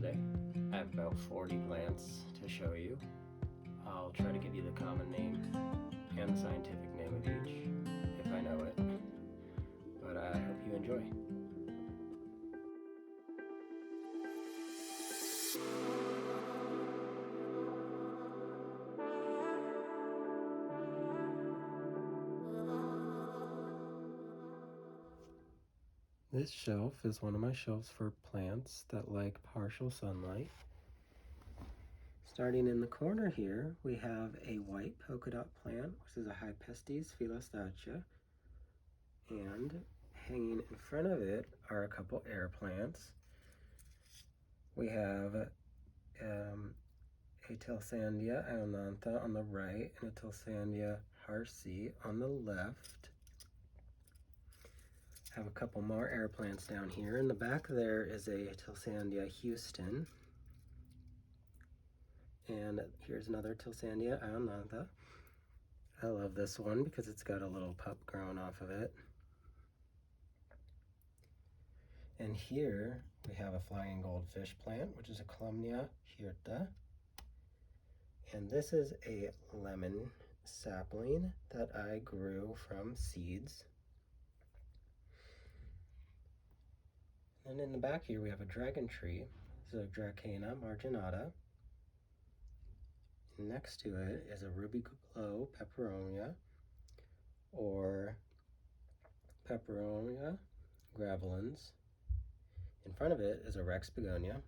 today. I have about 40 plants to show you. I'll try to give you the common name and the scientific name of each, if I know it. But I hope you enjoy. This shelf is one of my shelves for plants that like partial sunlight. Starting in the corner here, we have a white polka dot plant, which is a Hypestes philostachya. And hanging in front of it are a couple air plants. We have a Talsandia ionantha on the right and a Talsandia harsi on the left. Have a couple more air plants down here. In the back there is a Talsandia Houston. And here's another Talsandia ionantha. I love this one because it's got a little pup growing off of it. And here we have a flying goldfish plant, which is a Columnia hirta. And this is a lemon sapling that I grew from seeds. And in the back here we have a dragon tree. This is a Dracaena marginata. And next to it is a Ruby Glow peperonia, or Peperonia graveolens. In front of it is a Rex begonia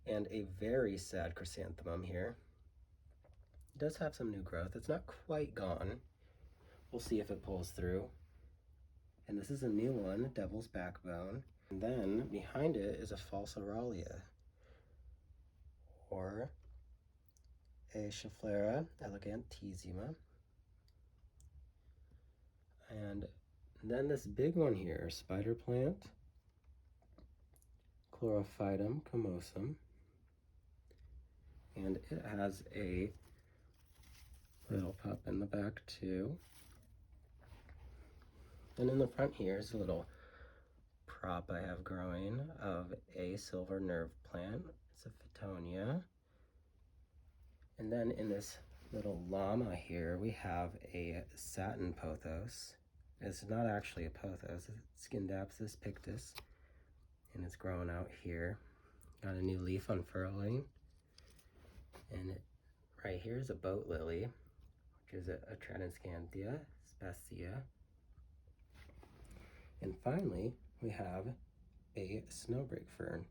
and a very sad chrysanthemum here. It does have some new growth. It's not quite gone. We'll see if it pulls through. And this is a new one, Devil's Backbone. And then behind it is a Falsaralia, or a Schefflera elegantissima. And then this big one here, spider plant, Chlorophytum comosum. And it has a little pup in the back too. And in the front here is a little prop I have growing of a silver nerve plant. It's a Fittonia. And then in this little llama here, we have a satin pothos. It's not actually a pothos, it's Scindapsus pictus. And it's growing out here. Got a new leaf unfurling. And right here is a boat lily, which is a Tradescantia spacea. And finally, we have a snowbreak fern.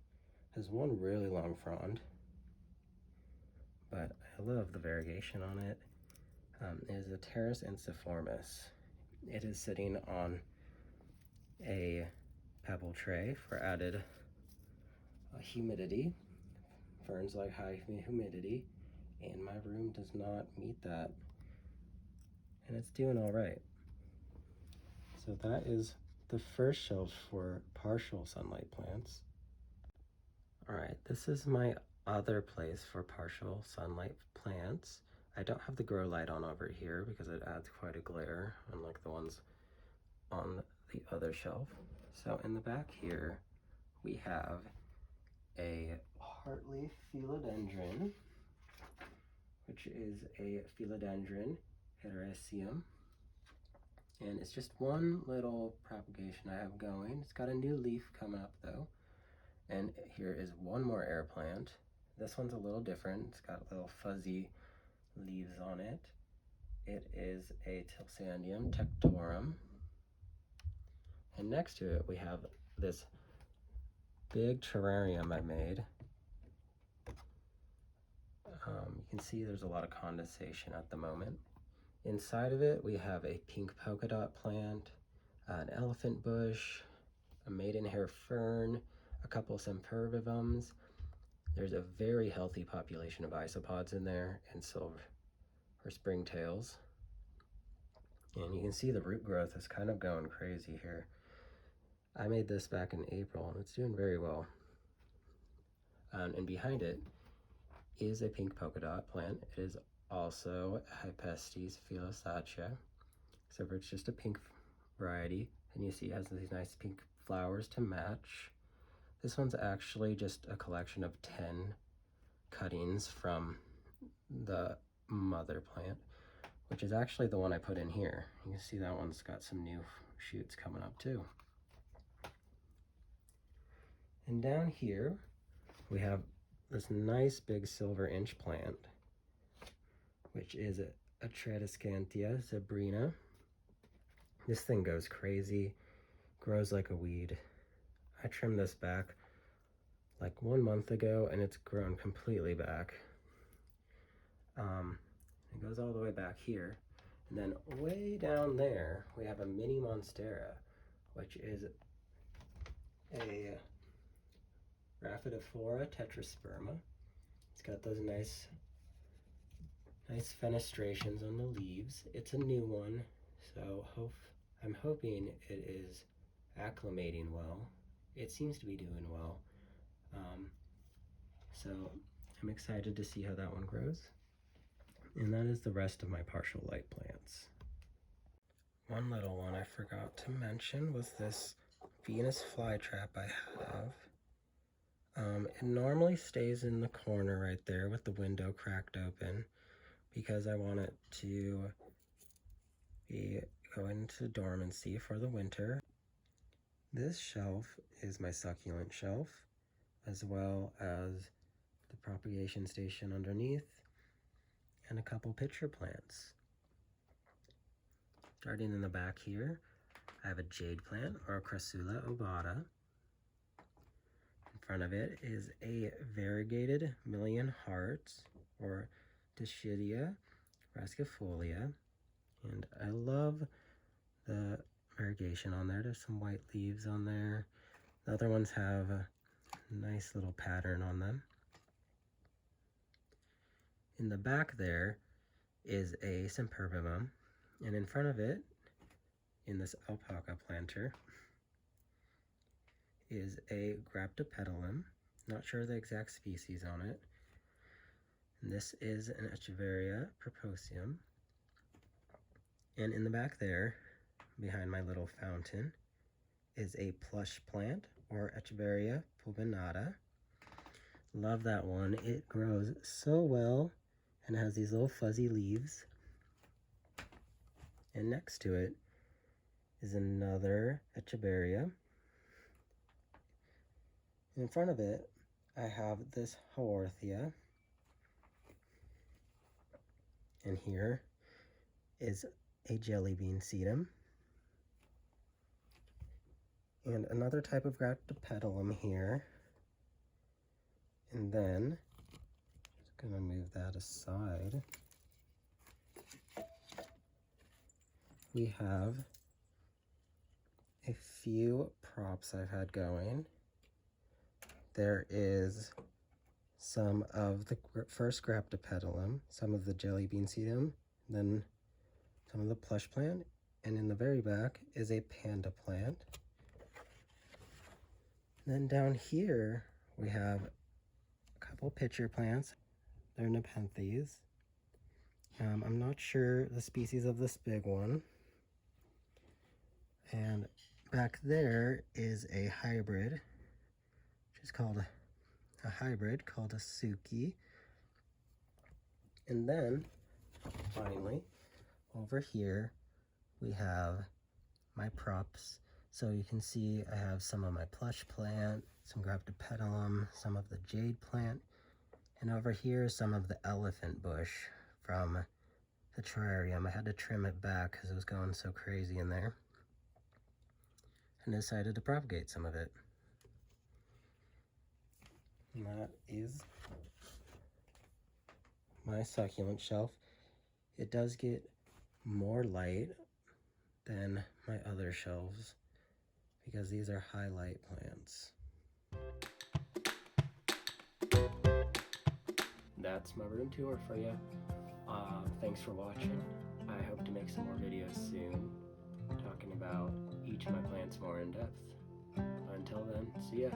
It has one really long frond, but I love the variegation on it. It is a Pteris ensiformis. It is sitting on a pebble tray for added humidity. Ferns like high humidity, and my room does not meet that. And it's doing all right. So that is the first shelf for partial sunlight plants. All right, this is my other place for partial sunlight plants. I don't have the grow light on over here because it adds quite a glare, unlike the ones on the other shelf. So in the back here, we have a heartleaf philodendron, which is a Philodendron hericium. And it's just one little propagation I have going. It's got a new leaf coming up though. And here is one more air plant. This one's a little different. It's got little fuzzy leaves on it. It is a Tilsandium tectorum. And next to it, we have this big terrarium I made. You can see there's a lot of condensation at the moment. Inside of it, we have a pink polka dot plant, an elephant bush, a maidenhair fern, a couple sempervivums. There's a very healthy population of isopods in there, and silver or springtails. And you can see the root growth is kind of going crazy here. I made this back in April, and it's doing very well. And behind it is a pink polka dot plant. It is also Hypestes philostachya, except for it's just a pink variety. And you see it has these nice pink flowers to match. This one's actually just a collection of 10 cuttings from the mother plant, which is actually the one I put in here. You can see that one's got some new shoots coming up too. And down here, we have this nice big silver inch plant, which is a Tradescantia zebrina. This thing goes crazy, grows like a weed. I trimmed this back like 1 month ago and it's grown completely back. It goes all the way back here. And then way down there, we have a mini monstera, which is a Rhaphidophora tetrasperma. It's got those nice fenestrations on the leaves. It's a new one, so I'm hoping it is acclimating well. It seems to be doing well. So I'm excited to see how that one grows. And that is the rest of my partial light plants. One little one I forgot to mention was this Venus flytrap I have. It normally stays in the corner right there with the window cracked open because I want it to be going to dormancy for the winter. This shelf is my succulent shelf, as well as the propagation station underneath and a couple pitcher plants. Starting in the back here, I have a jade plant, or Crassula ovata. In front of it is a variegated million hearts, or Dischidia rascifolia. And I love the variegation on there. There's some white leaves on there. The other ones have a nice little pattern on them. In the back there is a Sempervivum, and in front of it, in this alpaca planter, is a Graptopetalum. Not sure the exact species on it. And this is an Echeveria purposium. And in the back there, behind my little fountain, is a plush plant, or Echeveria pulvinata. Love that one. It grows so well and has these little fuzzy leaves. And next to it is another Echeveria. In front of it, I have this Haworthia. And here is a jelly bean sedum. And another type of Graptopetalum here. And then, just gonna move that aside. We have a few props I've had going. There is some of the first Graptopetalum, some of the jelly bean sedum, then some of the plush plant, and in the very back is a panda plant. Then down here we have a couple pitcher plants. They're Nepenthes. I'm not sure the species of this big one. And back there is a hybrid, which is called a hybrid called a Suki. And then finally over here we have my props. So you can see I have some of my plush plant, some Graptopetalum, some of the jade plant, and over here some of the elephant bush from the terrarium. I had to trim it back because it was going so crazy in there, and decided to propagate some of it. And that is my succulent shelf. It does get more light than my other shelves because these are highlight plants. That's my room tour for you. Thanks for watching. I hope to make some more videos soon talking about each of my plants more in depth. Until then, see ya.